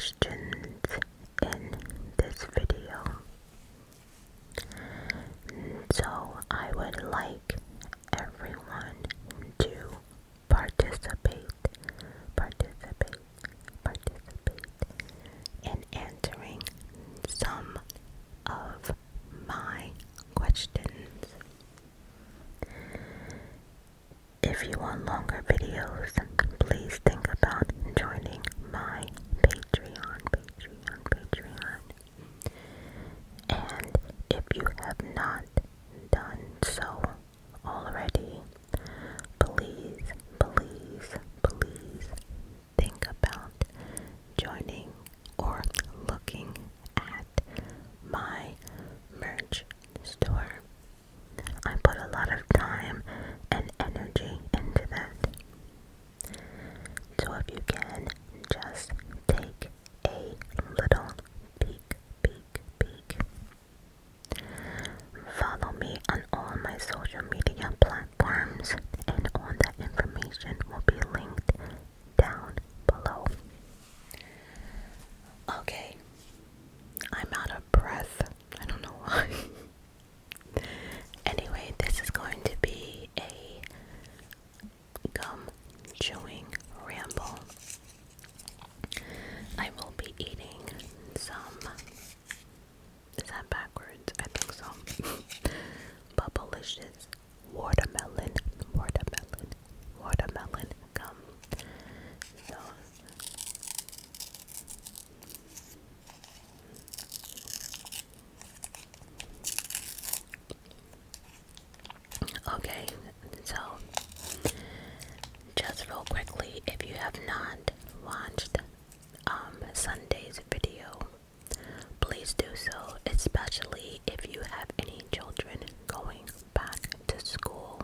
questions in this video. So I would like everyone to participate in answering some of my questions. If you want longer videos, please think about joining my Patreon. And if you have not done so already, please think about joining or looking at my merch store. I put a lot of time and energy into that. So if you can just take a little peek. Follow me on all my social media platforms, and all that information will be linked down below. Okay, I'm out of breath. I don't know why. Anyway, this is going to be a gum chewing ramble. I will be eating some, is that backwards? I think so. Bubblicious watermelon gum. So okay, so just real quickly, if you have not watched Sunday's video, please do so, especially if you have any children going back to school.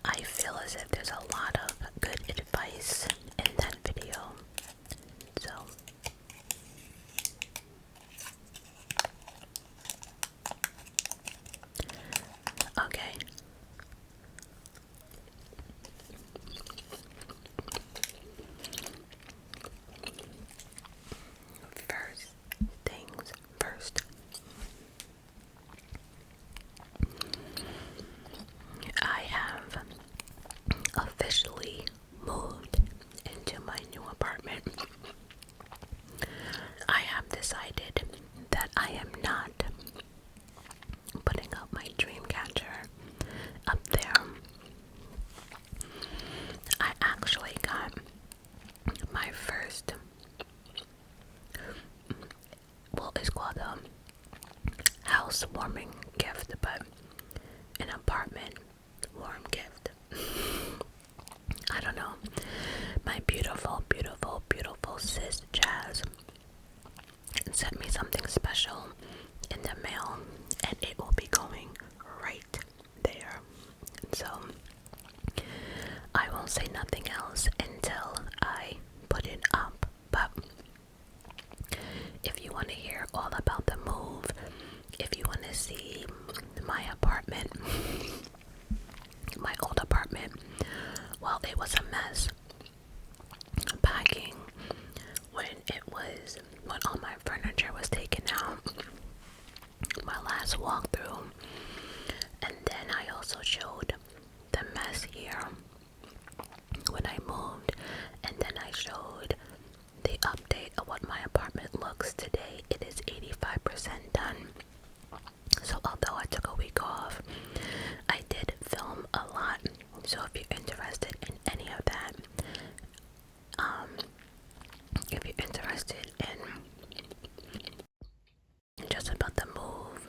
I feel as if there's a lot of good advice in that video. So okay. First things first. I have officially moved into my new apartment. I have decided that I am not putting up my dream catcher up there. I actually got my first, well, it's called a housewarming gift, but an apartment warm gift. I don't know. My beautiful sis Jazz sent me something special in the mail, and it will be going right there. So I won't say nothing else until I put it up. But if you want to hear all about the move, if you want to see my apartment, my old apartment, well, it was a mess packing when all my furniture was taken out, my last walkthrough. And then I also showed the mess here when I moved, and then I showed the update of what my apartment looks today. It is 85% done. So although I took a week off, I did film a lot. So if you're interested in any of that, if you're interested in just about the move,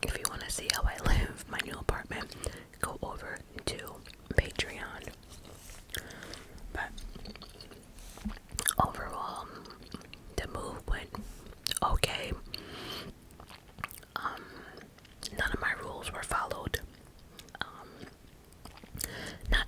if you want to see how I live, my new apartment, go over to Patreon. But overall, the move went okay. None of my rules were followed. Not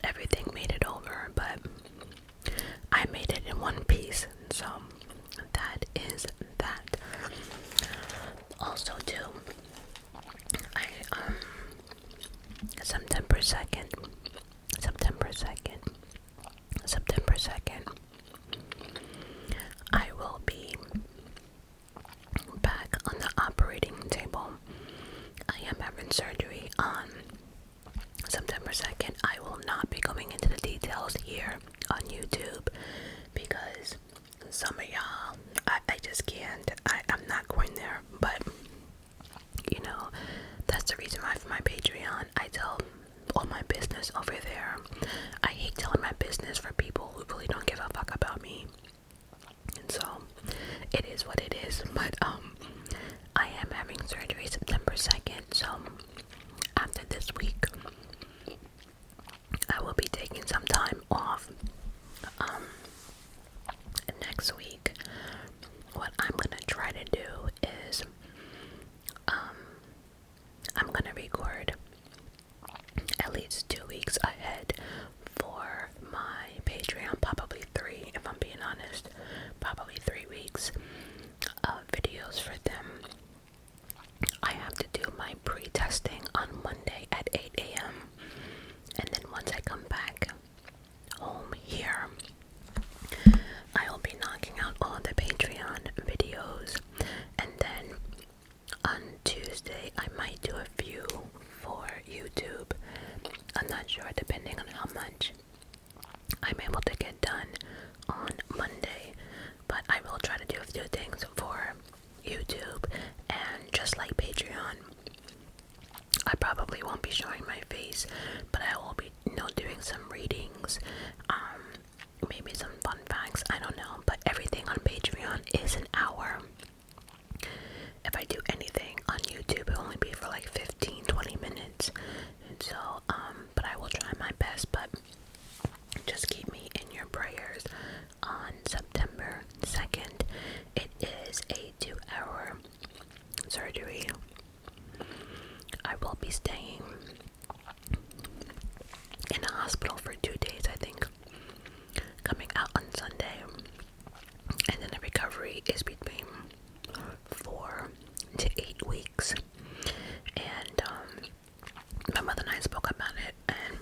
over there. I hate telling my business for people who really don't give a fuck about me. And so it is what it is. But I am having surgery September 2nd, so after this week I will be taking some time off. Next week, what I'm gonna try to do is I'm gonna record at least 2 weeks ahead for my Patreon, probably 3 if I'm being honest, probably 3 weeks of videos for them. I have to do my pre-testing on Monday at 8 a.m. and then once I come back home here, I will be knocking out all the Patreon videos, and then on Tuesday I might do a few for YouTube. I'm not sure, depending on how much I'm able to get done on Monday, but I will try to do a few things for YouTube. And just like Patreon, I probably won't be showing my face, but I will be, doing some readings, maybe some fun facts, I don't know, but everything on Patreon is an hour. If I do anything on YouTube, it'll only be for like 15-20 minutes, and so, but I will try my best. But just keep me in your prayers. On September 2nd, it is a 2-hour surgery. I will be staying in a hospital for 2 days, I think, coming out on Sunday, and then the recovery is between 4 to 8 weeks. And my mother and I spoke about it, and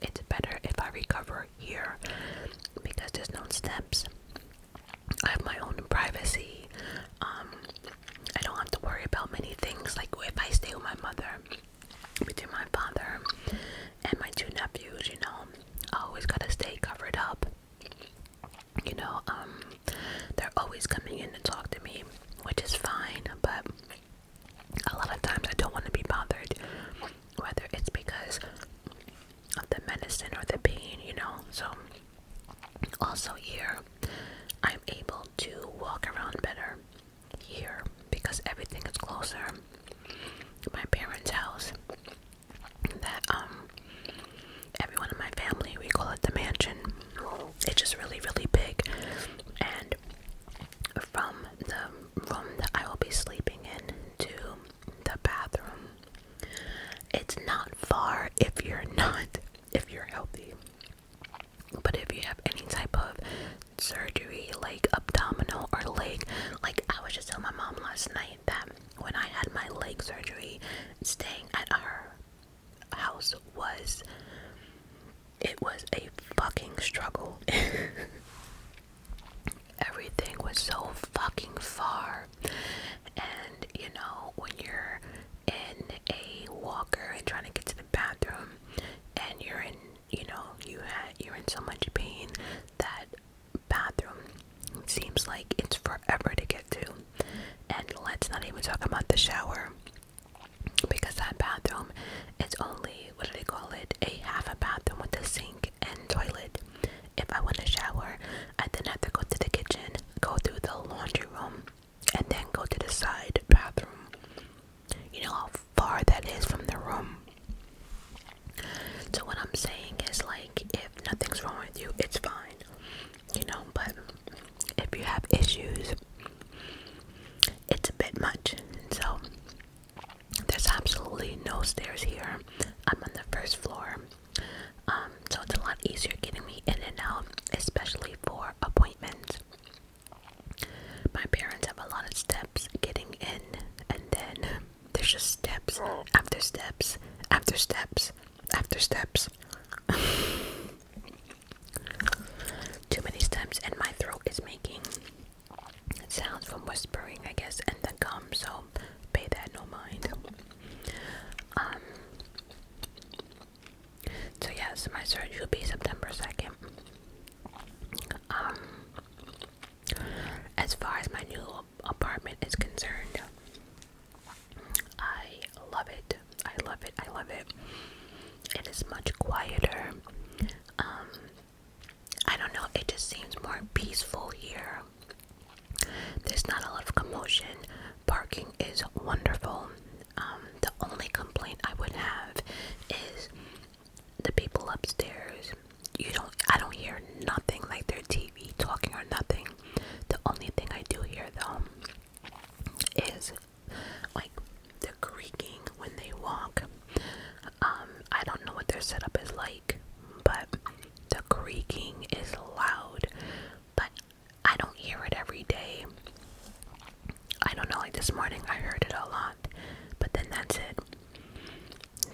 it's better if I recover here because there's no steps. I have my own privacy. I don't have to worry about many things. Like if I stay with my mother, between my father and my 2 nephews, I always gotta stay covered up. They're always coming in to talk to me, which is fine, but a lot of times I don't want to be bothered, whether it's because of the medicine or the pain, so also here I'm able to walk around better here because everything is closer. My parents' house, that everyone in my family, we call it the mansion. It's just really, really big, and from the room that I will be sleeping in to the bathroom, it's not far if you're healthy. But if you have any type of surgery, like abdominal or leg, like I was just telling my mom last night that when I had my leg surgery, staying at her house was a fucking struggle. Everything was so fucking far, and when you're in a walker and trying to get to the bathroom, and you're in so much pain, that bathroom seems like it's forever to get to. And let's not even talk about the shower, because that bathroom is only, what do they call it, a half a bathroom with a sink and toilet. If I want to shower, I then have to go to the kitchen, go through the laundry room, and then go to the side bathroom. You know how far that is from the room. So what I'm saying is, like, if nothing's wrong with you, it's fine, but if you have issues, it's a bit much. So there's absolutely no stairs here. I'm on the first floor, so it's a lot easier getting me in and out, especially for appointments. My parents have a lot of steps getting in, and then there's just steps after steps after steps after steps. Too many steps, and my throat is making sounds from whispering, I guess, and the gum, so pay that no mind. So yes, my surgery will be September 2nd. As far as my new apartment is concerned, I love it. I love it. I love it. It is much quieter. I don't know, it just seems more peaceful here. There's not a lot of commotion. Parking is wonderful. The only complaint I would have is the people upstairs. I don't hear nothing like their TV talking or nothing. The only thing I do hear though is like the creaking when they walk. I don't know what their setup is like, but the creaking is loud. But I don't hear it every day. I don't know, like this morning I heard it a lot, but then that's it.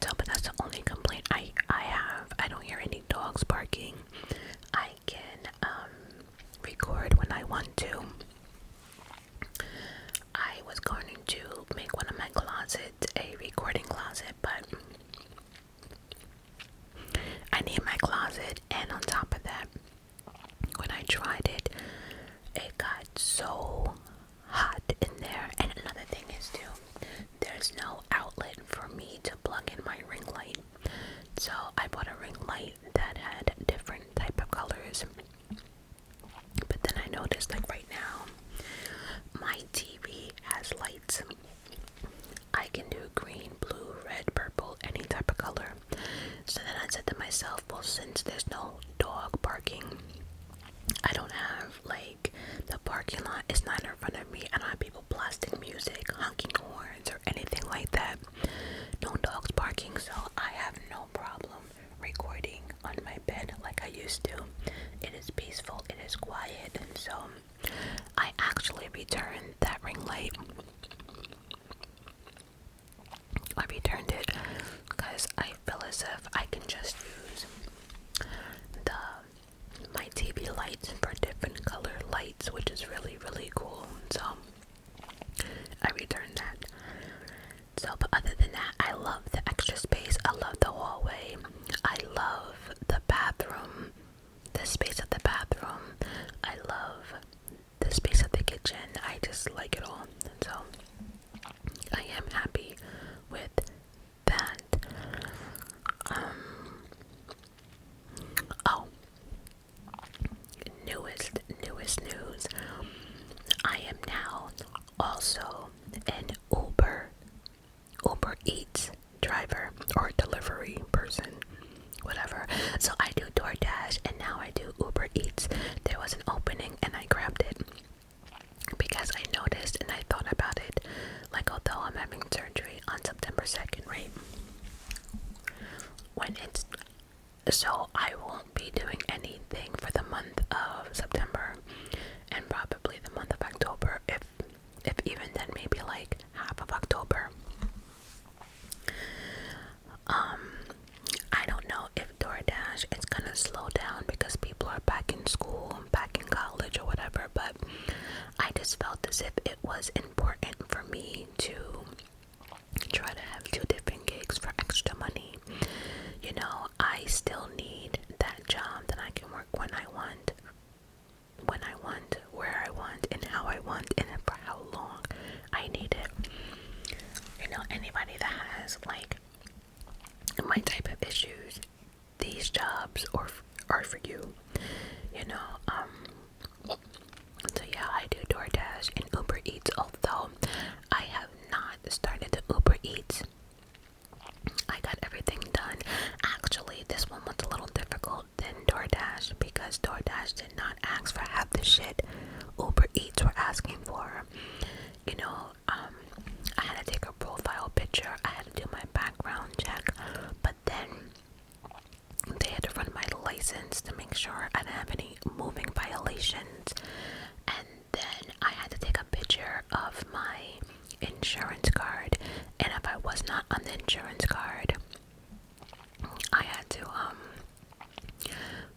So, but that's the only complaint I have. I don't hear any dogs barking. I can record when I want to. I was going to make one of my closets a recording closet, but I need my closet, and on top of that, when I tried it, it got so hot in there. And another thing is too, there's no outlet for me to plug in my ring light. So I bought a ring light that had different type of colors. But then I noticed, like right now, my TV has lights. I can do green, blue, red, purple, any type of color. So then I said to myself, well, since there's no dog barking, I don't have, like, the parking lot is not in front of me. I don't have people blasting music, honking horns, or anything like that. No dogs barking, so I have no problem recording on my bed like I used to. It is peaceful, it is quiet, and so I actually returned that ring light. I returned it because I feel as if I can just use my TV lights for different color lights, which is really, really cool. So I returned that. So, but other than that, I love the extra space. I love the hallway. I love the bathroom, the space of the bathroom. I love the space of the kitchen. I just like it all. So I am happy with that. Oh, newest news. I am now also an Uber Eats driver or delivery person, whatever. So I do DoorDash and now I do Uber Eats. There was an opening and I grabbed it because I noticed and I thought about it. Like, although I'm having surgery on September 2nd, right? So I won't be doing anything for the month of September and probably the month of October, if even then, maybe like half of October. I don't know if DoorDash is gonna slow down because people are back in school, back in college or whatever, but I just felt as if it was important for me to try to have 2 different gigs for extra money. You know, I still need that job that I can work when I want, where I want, and how I want, and for how long I need it. You know, anybody that has like my type of issues, these jobs are for you. You know, so yeah, I do DoorDash and Uber Eats, although I have not started the Uber Eats. I got everything done. Actually, this one was a little difficult than DoorDash because DoorDash did not ask for half the shit Uber Eats were asking for. You know, I had to take a profile picture, I had to do my background check, but then they had to run my license to make sure I didn't have any moving violations, and then I had to take a picture of my insurance card, and if I was not on the insurance card, I had to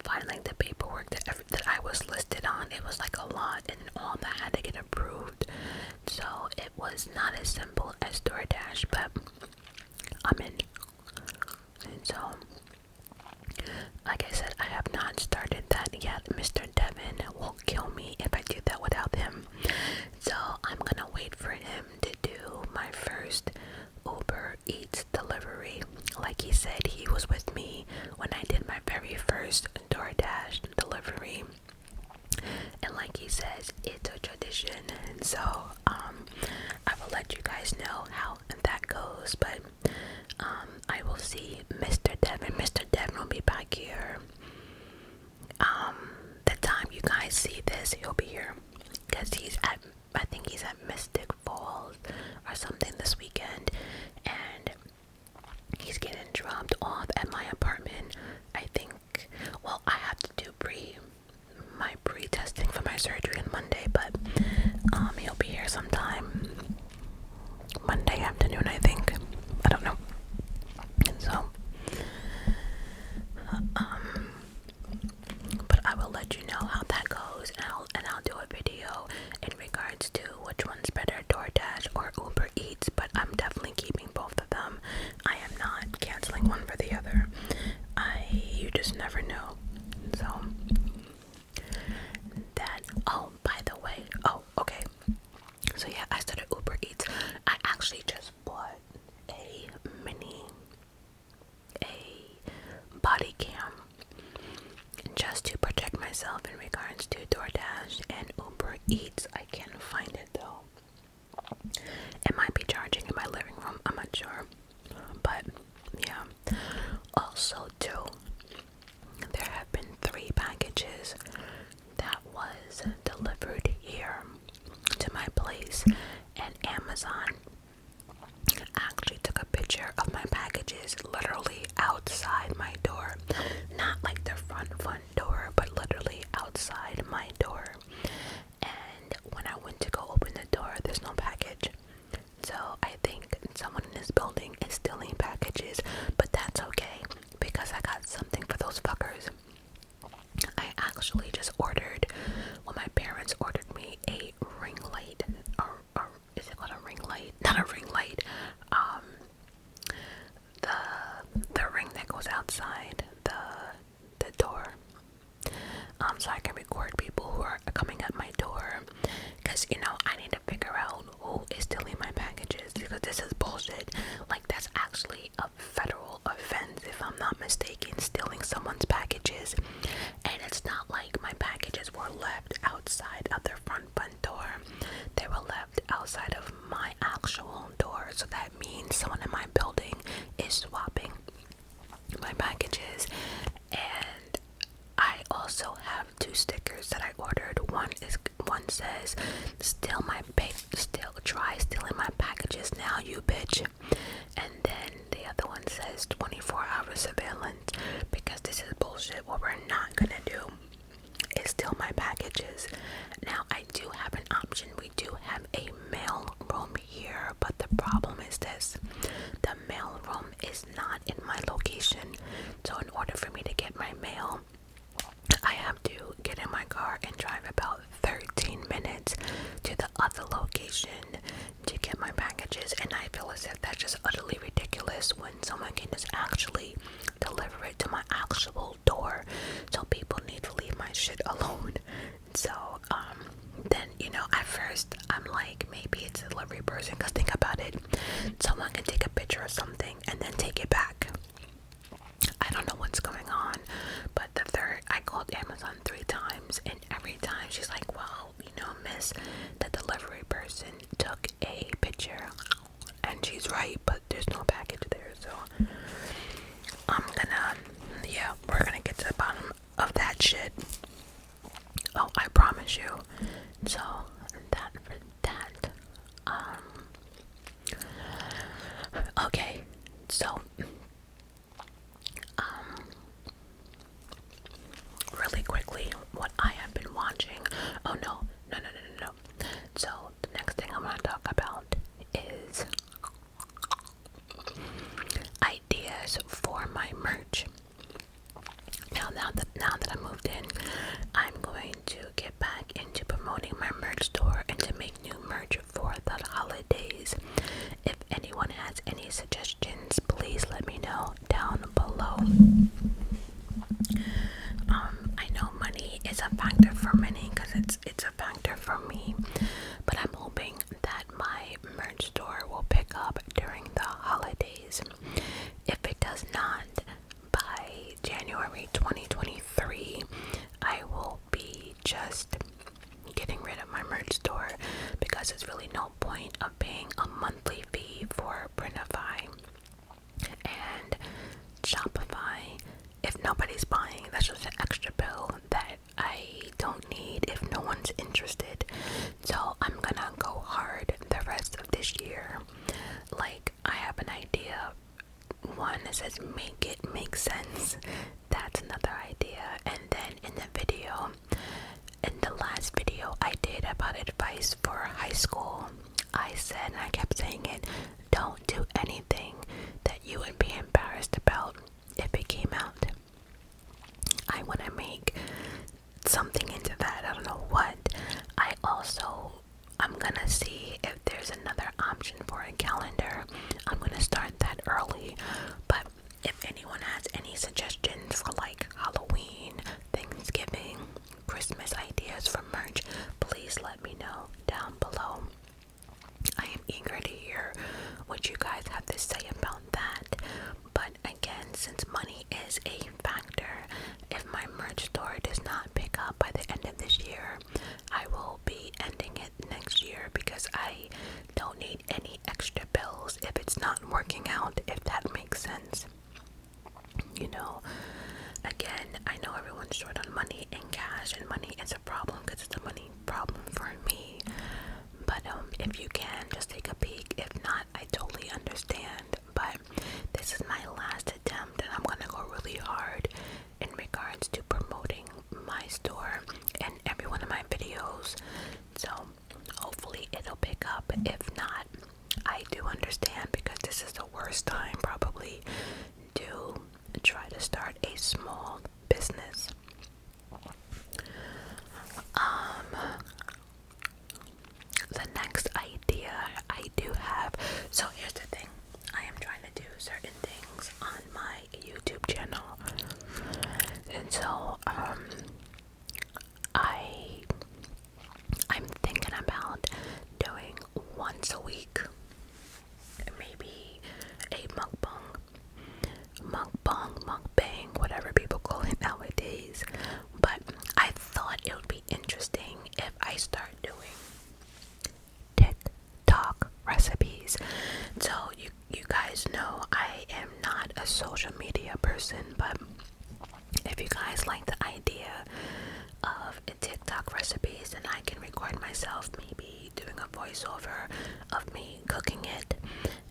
find like the paperwork that I was listed on. It was like a lot, and all that had to get approved. So it was not as simple as DoorDash, but I'm in. And so, like I said, I have not started that yet. Mr. Devin will kill me if I do that without him. So I'm gonna wait for him to do my first Uber Eats delivery. Like he said, he was with me So I will let you guys know how that goes, but I will see Mr. Devin. Mr. Devin will be back here. The time you guys see this, he'll be here because I think he's at Mystic Falls or something this weekend, and he's getting dropped off at my apartment. I think, well, I have to do my pre-testing for my surgery on Monday, but he'll be here sometime Monday afternoon, I think. I don't know. So but I will let you know how that goes, and I'll do a video in regards to which one's better, DoorDash or Uber Eats, but I'm definitely keeping both of them. I am not canceling one for the other. You just never know. So that, oh, by the way, oh, okay. So yeah, I started Uber Eats. I actually just bought a body cam just to protect myself in regards to DoorDash and Uber Eats. I can't find it though. It might be charging in my living room, I'm not sure. But yeah. Also too, there have been 3 packages that was delivered here to my place, and Amazon actually took a picture of my packages literally outside my door. Not like the front door, but literally outside my door. And when I went to go open the door, there's no package. So I think someone in this building is stealing packages, but that's okay because I got something for those fuckers. I actually just ordered, well, my parents ordered me a ring light, or is it called a ring light? Not a ring light, the ring that goes outside the door, so I can record people who are coming at my door, because, you know, I need to figure out who is stealing my packages, because this is bullshit. Like, that's actually a federal offense, if I'm not mistaken, stealing someone's packages. And it's not like my packages were left outside of their front door. They were left outside of my actual door. So that means someone in my building is swapping my packages. And I also have 2 stickers that I ordered. One says, try stealing my packages now, you bitch. And then the other one says 24-hour surveillance, because this is bullshit. What we're not gonna do is steal my packages. Now, I do have an option. We do have a mail room here, but the problem is this: the mail room is not in my location. So in order for me to get my mail, I have to get in my car and drive about 13 minutes to the other location to get my packages. And I feel as if that's just utterly ridiculous when someone can just actually deliver it to my actual door. So people need to leave my shit alone. So then, you know, at first I'm like, maybe it's a delivery person, because think about it, someone can take a picture of something and then take it back. I don't know what's going on, but I called Amazon 3 times, and every time she's like, well, you know, miss, the delivery person took a picture, and she's right, but there's no package there. So we're gonna get to the bottom of that shit. Oh, I promise you. So that for that. Okay, so really quickly, what I have been watching. Oh no. So the next thing I'm gonna talk about is ideas for my merch. Now that I moved in, I'm going to get back into promoting my merch store and to make new merch for the holidays. If anyone has any suggestions, please let me know down below. I know money is a factor for many, because it's a factor really no point of paying a monthly fee for Printify and Shopify if nobody's buying. That's just an extra bill that I don't need if no one's interested. So I'm gonna go hard the rest of this year. Like, I have an idea. One that says make it make sense. That's another idea. And then in the last video I did about advice for high school, I said, and I kept saying it, don't do anything that you would be embarrassed about if it came out. I want to make something into that. I don't know what. I'm gonna see if there's another option for a calendar. I'm gonna start that early. But if anyone has any suggestions for like Halloween, Thanksgiving, Christmas ideas for merch, please let me know down below. I am eager to hear what you guys have to say about that. But again, since money is a factor, if my merch store does not pick up by the end of this year, I will be ending it next year because I don't need any extra bills if it's not working out, if that makes sense. You know, again, I know everyone's short on money and cash, and money is a problem because it's a money problem for me. But if you can, just take a peek. If not, I totally understand. But this is my last attempt, and I'm gonna go really hard in regards to promoting my store and every one of my videos. So hopefully it'll pick up. If not, I do understand because this is the worst time probably to try to start a small business. The next idea I do have, so here's the thing, I am trying to do certain things on my YouTube channel, and so I'm thinking about doing once a week, maybe a mukbang, whatever people call it nowadays. But I thought it would be interesting if I start doing TikTok recipes. So you guys know I am not a social media person, but if you guys like the idea of TikTok recipes, then I can record myself maybe doing a voiceover of me cooking it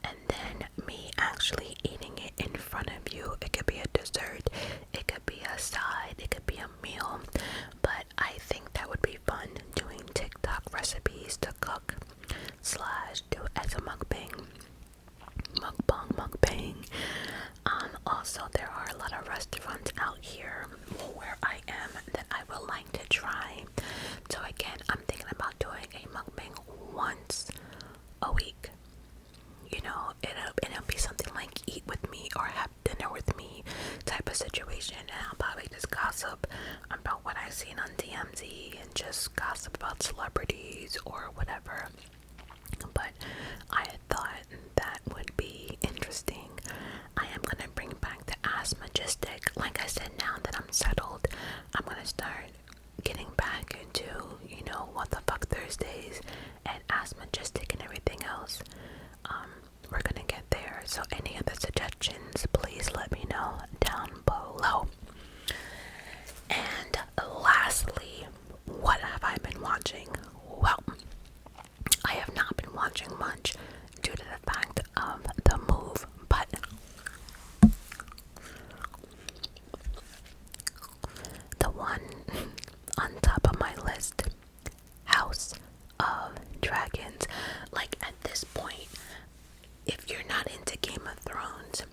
and then me actually eating it in front of you. It could be a dessert, it could be a side, it could be a meal, but I think that would be fun, doing TikTok recipes to cook / do as a mukbang. Also, there are a lot of restaurants out here where I am that I would like to try. So again, I'm thinking about doing a mukbang once a week. You know, it'll be something like eat with me or have dinner with me type of situation, and I'll probably just gossip about what I've seen on TMZ and just gossip about celebrities or whatever. But I thought that would be interesting. I am gonna bring back the Majestic. Like I said, now that I'm settled, I'm gonna start getting back into, you know, What the Fuck Thursdays and Majestic and everything else. We're gonna get there. So any other suggestions, please let me know down below. And lastly, what have I been watching? Well, I have not been watching much due to the fact of the move, but the one on top of my list, House of Dragons. Like, at this point, if you're not into Game of Thrones,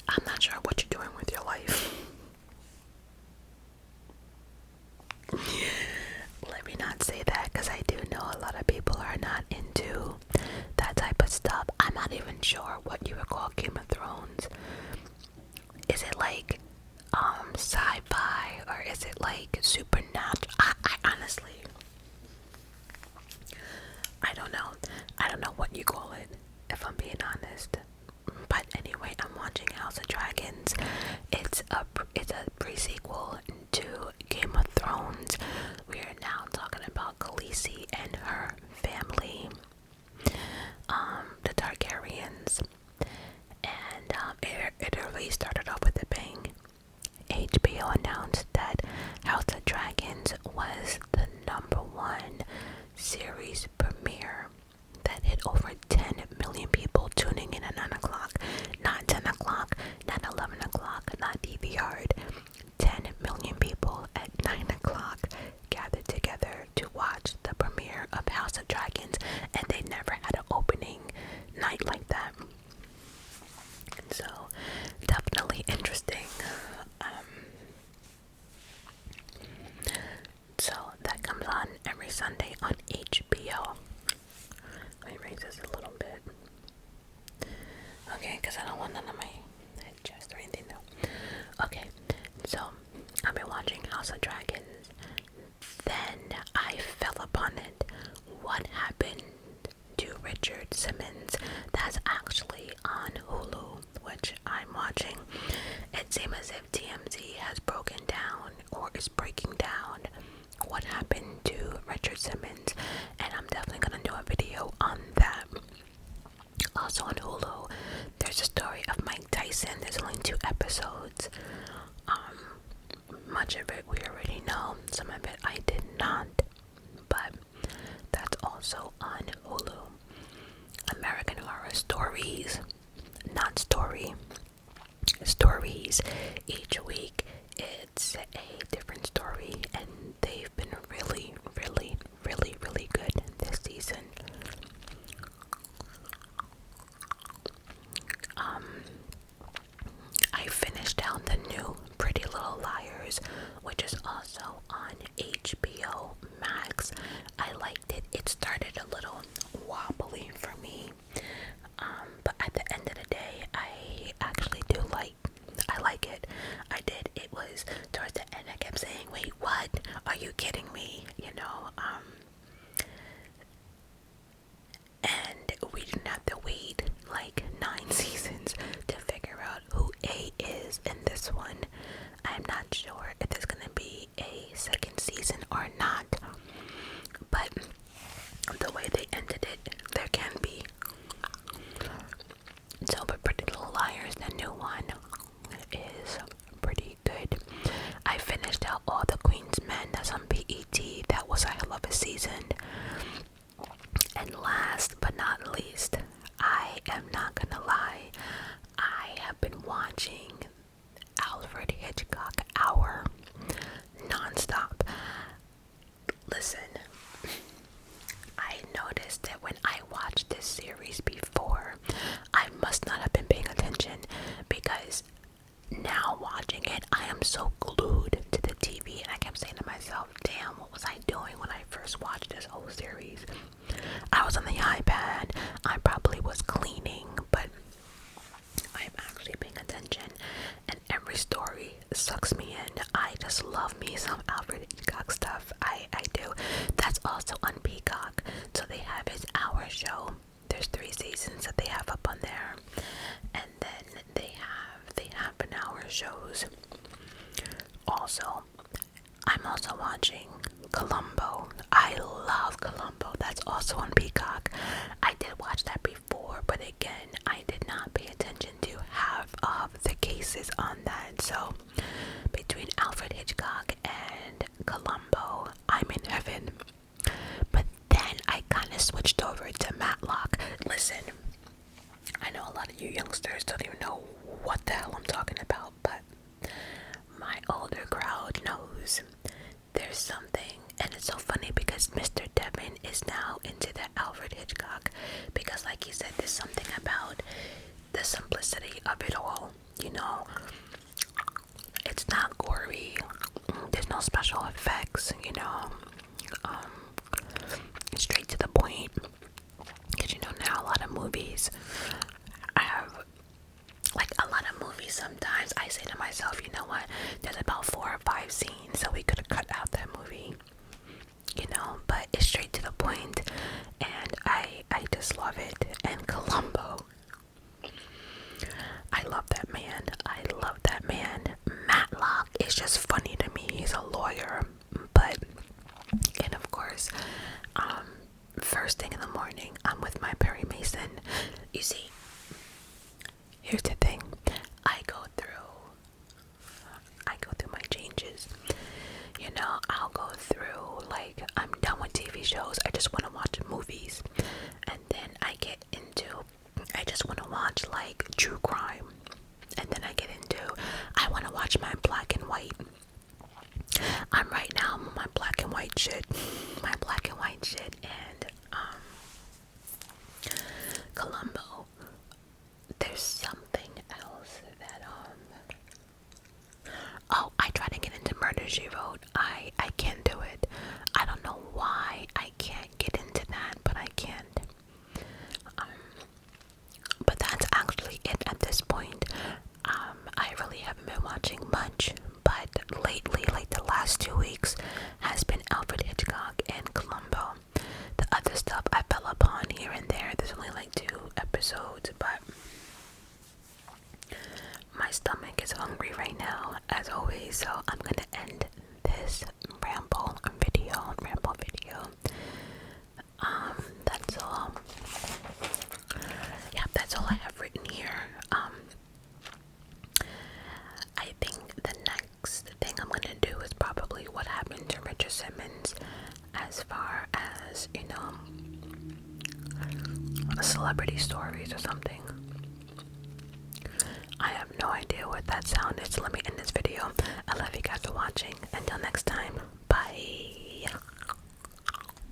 I'm not sure what you're doing with your life. Let me not say that, because I do know a lot of people are not into that type of stuff. I'm not even sure what you would call Game of Thrones. Is it like sci-fi, or is it like supernatural? I honestly, I don't know. I don't know what you call it, if I'm being honest. But anyway, I'm watching House of Dragons. It's a pre-sequel to Game of Thrones. We are now talking about Khaleesi Khaleesi and her family, the Targaryens, and it really started off with a bang. HBO announced that House of Dragons was the #1 series premiere that hit over 10 million people tuning in at 9 o'clock. Not 10 o'clock, not 11 o'clock, not DVR'd. 10 million people at 9 o'clock gathered together to watch the premiere of House of Dragons, and they never had an opening night like that. So, definitely interesting. So, that comes on every Sunday on HBO. Let me raise this a little bit. Okay, because I don't want none of my head chest or anything though. Okay, so I've been watching House of Dragons. Then I fell upon it. What happened to Richard Simmons? That's actually on Hulu, which I'm watching. It seems as if TMZ has broken down or is breaking down what happened to Richard Simmons, and I'm definitely gonna do a video on that. Also on Hulu, there's a story of Mike Tyson. There's only 2 episodes. Much of it we already know, some of it I did not, but that's also on Hulu. American Horror Stories, not story, stories. Each week it's a different story, and they've been really, really, really, really good this season. I finished out the new Pretty Little Liars, which is also on HBO Max. I liked it. It started a little wobbly for me, but at the end of the day, I actually do I like it. I did. It was towards the end, I kept saying, wait, what? Are you kidding me? And we didn't have to wait like 9 seasons to figure out who A is in this one. I'm not sure if there's gonna be a second season or not, but the way they ended it, there can be. So, but Pretty Little Liars, the new one, is pretty good. I finished out All the Queen's Men. That's on BET. That was a hell of a season. And last but not least, I am not gonna lie, I have been watching Alfred Hitchcock Hour non-stop. Listen, I noticed that when I watched this series before, I must not have been paying attention, because now watching it, I am so glued to the TV, and I kept saying to myself, damn, what was I doing when I first watched this whole series? I was on the iPad, I probably was cleaning, but I'm actually paying attention, and every story sucks me in. I just love me some Alfred Hitchcock stuff. I do. That's also on Peacock, so they have his Hour show. There's 3 seasons that they have up on there, and then they have the half-an-hour shows. Also, I'm also watching Columbo. I love Columbo. That's also on Peacock. I did watch that before, but again, I did not pay attention to half of the cases on that. So, between Alfred Hitchcock and Columbo, I'm in heaven. But then I kind of switched over to Matlock. Listen, I know a lot of you youngsters don't even know what the hell I'm talking about, but my older crowd knows. There's something, and it's so funny because Mr. Devin is now into the Alfred Hitchcock, because like he said, there's something about the simplicity of it all, it's not gory, there's no special effects, straight to the point, because now a lot of movies have, like a lot of movies, sometimes I say to myself, you know what, there's about 4 or 5 scenes, so we could have cut out that movie, but it's straight to the point, and I just love it. And Columbo, I love that man. Matlock is just funny to me. He's a lawyer, but first thing in the morning, I'm with my Perry Mason. You see, here's the thing. I go through my changes. You know, I'll go through, like, I'm done with TV shows. I just want to watch movies. And then I just want to watch, like, true crime. And then I want to watch my black and white. I'm right now on my black and white shit. And, Columbo. There's something else that, oh, I try to get into Murder, She Wrote. I can't do it. I don't know why I can't get into that, but I can't. But that's actually it at this point. I really haven't been watching much, but lately, like the last 2 weeks, has been Alfred Hitchcock and Columbo. The other stuff I fell upon here and there. There's only like 2 episodes, but my stomach is hungry right now, as always, so I'm gonna end this ramble video. That's all. Yeah, that's all I have written here. I think the next thing I'm gonna do is probably what happened to Richard Simmons, as far as, you know, celebrity stories or something. I have no idea what that sound is. Let me end this video. I love you guys for watching. Until next time.